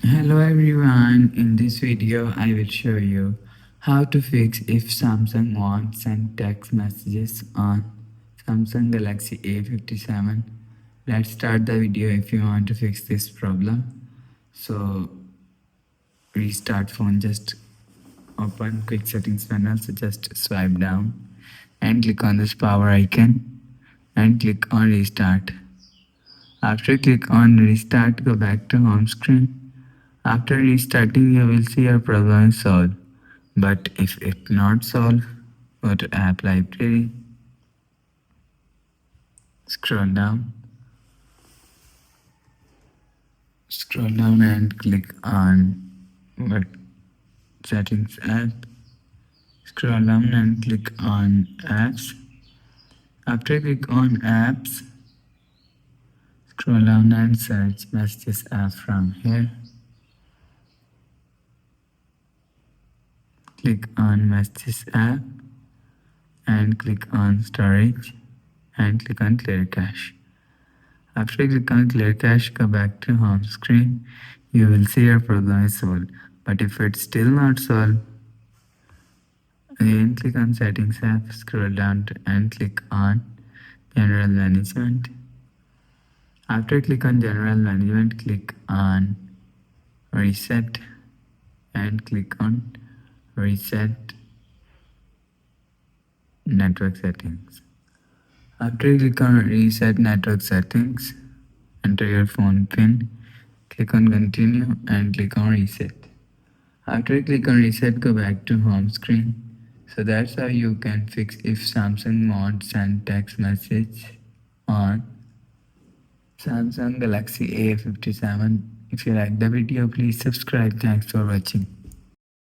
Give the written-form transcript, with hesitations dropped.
Hello everyone, in this video I will show you how to fix if Samsung wants send text messages on Samsung Galaxy A57. Let's start the video if you want to fix this problem. So restart phone, just open quick settings panel, so just swipe down and click on this power icon and click on restart. After click on restart, go back to home screen. After restarting, you will see your problem is solved. But if it's not solved, go to App Library, scroll down, and click on what Settings app. Scroll down and click on Apps. After click on Apps, scroll down and search Messages app from here. Click on Messages app and click on Storage and click on Clear Cache. After you click on Clear Cache, go back to home screen. You will see your problem is solved. But if it's still not solved, again click on Settings app, scroll down and click on General Management. After click on General Management, click on Reset and click on Reset Network Settings. After you click on Reset Network Settings, enter your phone PIN, click on Continue and click on Reset. After you click on Reset, go back to home screen. So that's how you can fix if Samsung wants send text message on Samsung Galaxy A57. If you like the video, please subscribe. Thanks for watching.